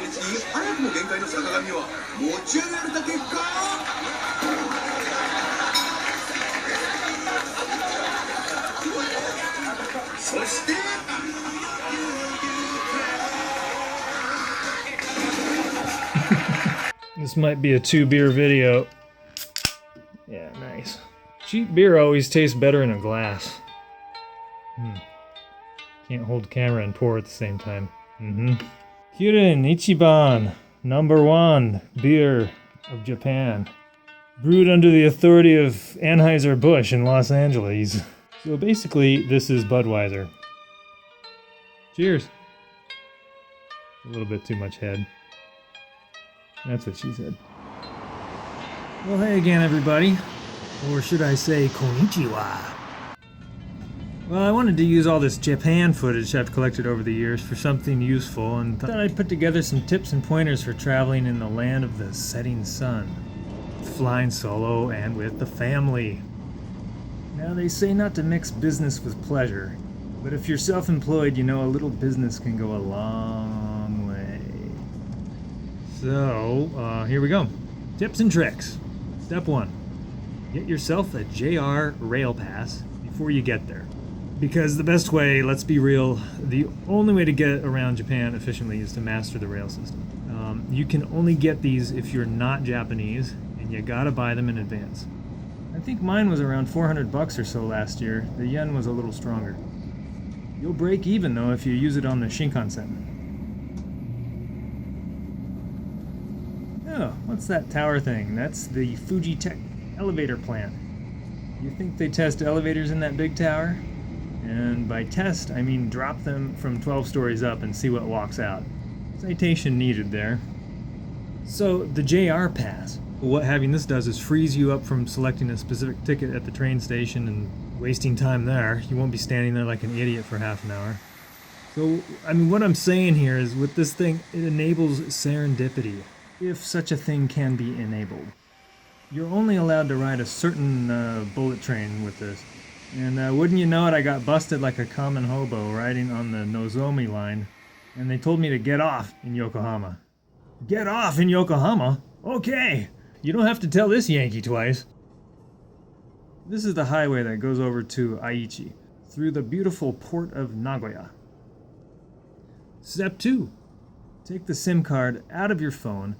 日に早くも限界の坂上は持ち上げられた結果、そして This might be a 2-beer video. Yeah, nice. Cheap beer always tastes better in a glass. Can't hold camera and pour at the same time. Kirin Ichiban, #1 beer of Japan. Brewed under the authority of Anheuser-Busch in Los Angeles. So basically, this is Budweiser. Cheers. A little bit too much head. That's what she said. Well, hey again, everybody. Or should I say, konnichiwa. Well, I wanted to use all this Japan footage I've collected over the years for something useful, and thought I'd put together some tips and pointers for traveling in the land of the setting sun. Flying solo and with the family. Now, they say not to mix business with pleasure, but if you're self-employed, you know a little business can go a long way. So, here we go. Tips and tricks. Step 1. Get yourself a JR Rail Pass before you get there. Because the best way, let's be real, the only way to get around Japan efficiently is to master the rail system. You can only get these if you're not Japanese, and you gotta buy them in advance. I think mine was around 400 bucks or so last year. The yen was a little stronger. You'll break even though if you use it on the Shinkansen. Oh, what's that tower thing? That's the Fuji Tech elevator plant. You think they test elevators in that big tower? And by test, I mean drop them from 12 stories up and see what walks out. Citation needed there. So, the JR Pass. What having this does is frees you up from selecting a specific ticket at the train station and wasting time there. You won't be standing there like an idiot for half an hour. So, I mean, what I'm saying here is with this thing, it enables serendipity, if such a thing can be enabled. You're only allowed to ride a certain bullet train with this. And wouldn't you know it, I got busted like a common hobo riding on the Nozomi line, and they told me to get off in Yokohama. Get off in Yokohama? Okay! You don't have to tell this Yankee twice. This is the highway that goes over to Aichi, through the beautiful port of Nagoya. Step 2. Take the SIM card out of your phone,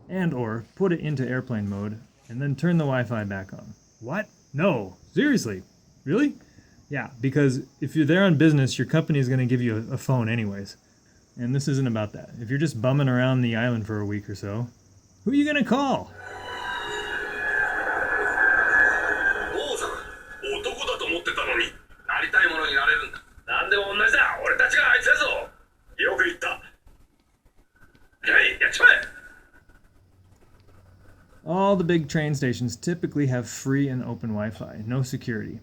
and or put it into airplane mode, and then turn the Wi-Fi back on. What? No. Seriously? Really? Yeah, because if you're there on business, your company is going to give you a phone anyways. And this isn't about that. If you're just bumming around the island for a week or so, who are you going to call? All the big train stations typically have free and open Wi-Fi, no security.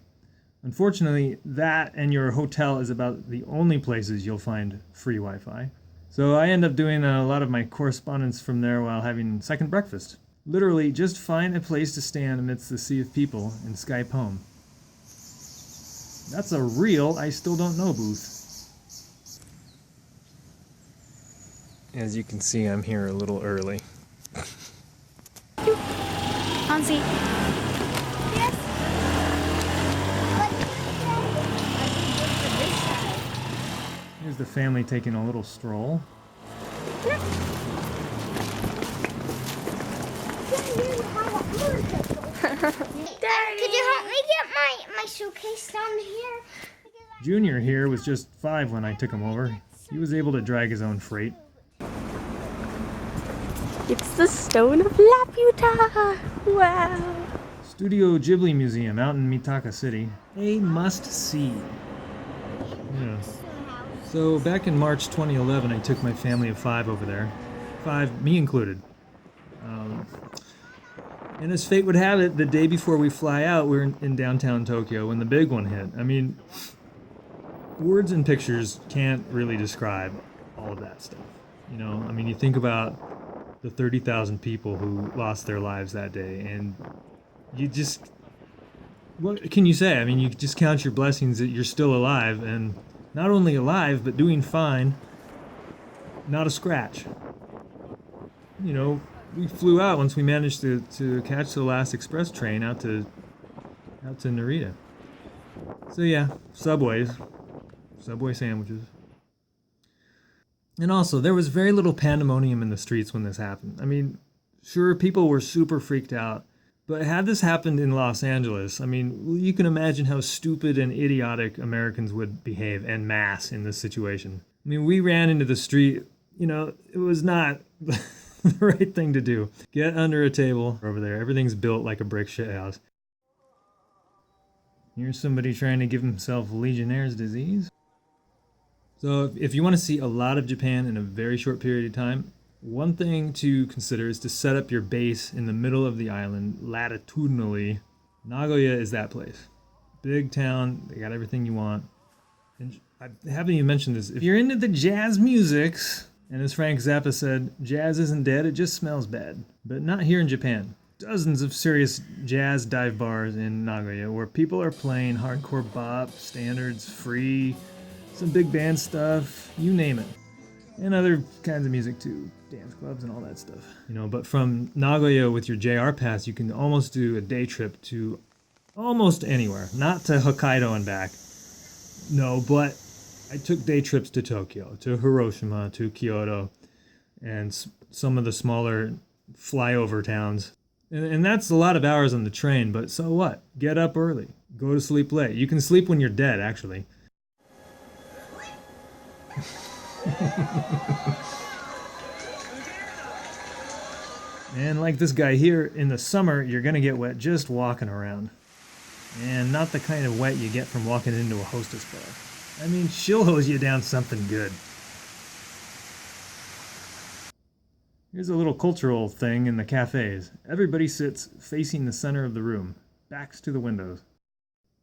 Unfortunately, that and your hotel is about the only places you'll find free Wi-Fi. So I end up doing a lot of my correspondence from there while having second breakfast. Literally, just find a place to stand amidst the sea of people and Skype home. That's a real I still don't know booth. As you can see, I'm here a little early. Hansi. Yes. Here's the family taking a little stroll. Daddy, could you help me get my suitcase down here? Junior here was just 5 when I took him over. He was able to drag his own freight. It's the Stone of Laputa! Wow! Studio Ghibli Museum out in Mitaka City. A must-see. Yeah. So back in March 2011, I took my family of 5 over there. 5, me included. And as fate would have it, the day before we fly out, we're in downtown Tokyo when the big one hit. I mean, words and pictures can't really describe all of that stuff. You know, I mean, you think about the 30,000 people who lost their lives that day, and you just, what can you say? I mean, you just count your blessings that you're still alive, and not only alive, but doing fine, not a scratch. you know, we flew out once we managed to catch the last express train out to Narita. So yeah, Subway sandwiches. And also, there was very little pandemonium in the streets when this happened. I mean, sure, people were super freaked out, but had this happened in Los Angeles, I mean, you can imagine how stupid and idiotic Americans would behave en masse in this situation. I mean, we ran into the street, you know, it was not the right thing to do. Get under a table over there. Everything's built like a brick shit house. Here's somebody trying to give himself Legionnaire's disease. So if you want to see a lot of Japan in a very short period of time, one thing to consider is to set up your base in the middle of the island latitudinally. Nagoya is that place. Big town, they got everything you want. And I haven't even mentioned this. If you're into the jazz musics, and as Frank Zappa said, jazz isn't dead, it just smells bad. But not here in Japan. Dozens of serious jazz dive bars in Nagoya where people are playing hardcore bop, standards, free, some big band stuff, you name it. And other kinds of music too, dance clubs and all that stuff. You know, but from Nagoya with your JR pass, you can almost do a day trip to almost anywhere. Not to Hokkaido and back. No, but I took day trips to Tokyo, to Hiroshima, to Kyoto, and some of the smaller flyover towns. And that's a lot of hours on the train, but so what? Get up early. Go to sleep late. You can sleep when you're dead, actually. And like this guy here, in the summer, you're gonna get wet just walking around. And not the kind of wet you get from walking into a hostess bar. I mean, she'll hose you down something good. Here's a little cultural thing in the cafes. Everybody sits facing the center of the room, backs to the windows.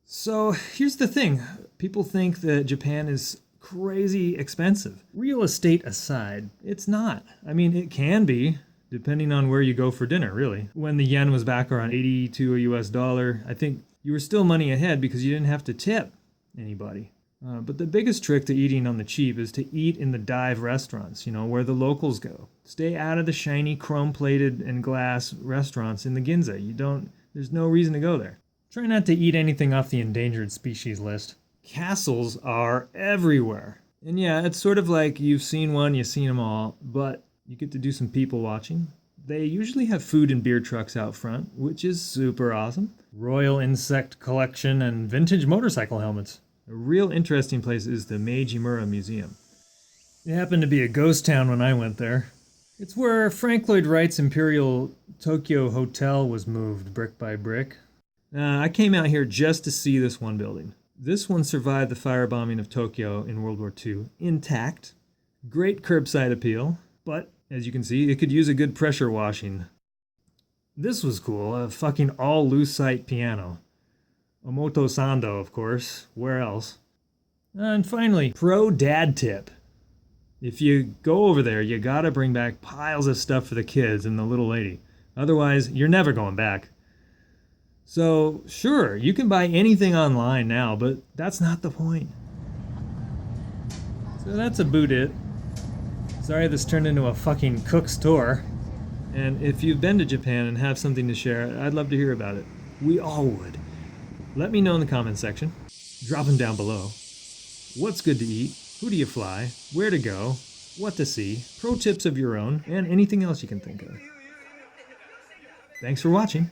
So here's the thing. People think that Japan is crazy expensive. Real estate aside, it's not. I mean, it can be, depending on where you go for dinner, really. When the yen was back around 80 to a US dollar, I think you were still money ahead because you didn't have to tip anybody. But the biggest trick to eating on the cheap is to eat in the dive restaurants, you know, where the locals go. Stay out of the shiny chrome-plated and glass restaurants in the Ginza. There's no reason to go there. Try not to eat anything off the endangered species list. Castles are everywhere. And yeah, it's sort of like you've seen one, you've seen them all, but you get to do some people watching. They usually have food and beer trucks out front, which is super awesome. Royal insect collection and vintage motorcycle helmets. A real interesting place is the Meiji-mura Museum. It happened to be a ghost town when I went there. It's where Frank Lloyd Wright's Imperial Tokyo Hotel was moved brick by brick. I came out here just to see this one building. This one survived the firebombing of Tokyo in World War II, intact. Great curbside appeal, but as you can see, it could use a good pressure washing. This was cool, a fucking all lucite piano. Omoto Sando, of course. Where else? And finally, pro dad tip. If you go over there, you gotta bring back piles of stuff for the kids and the little lady. Otherwise, you're never going back. So, sure, you can buy anything online now, but that's not the point. So that's about it. Sorry this turned into a fucking cook's tour. And if you've been to Japan and have something to share, I'd love to hear about it. We all would. Let me know in the comments section. Drop them down below. What's good to eat? Who do you fly? Where to go? What to see? Pro tips of your own, and anything else you can think of. Thanks for watching.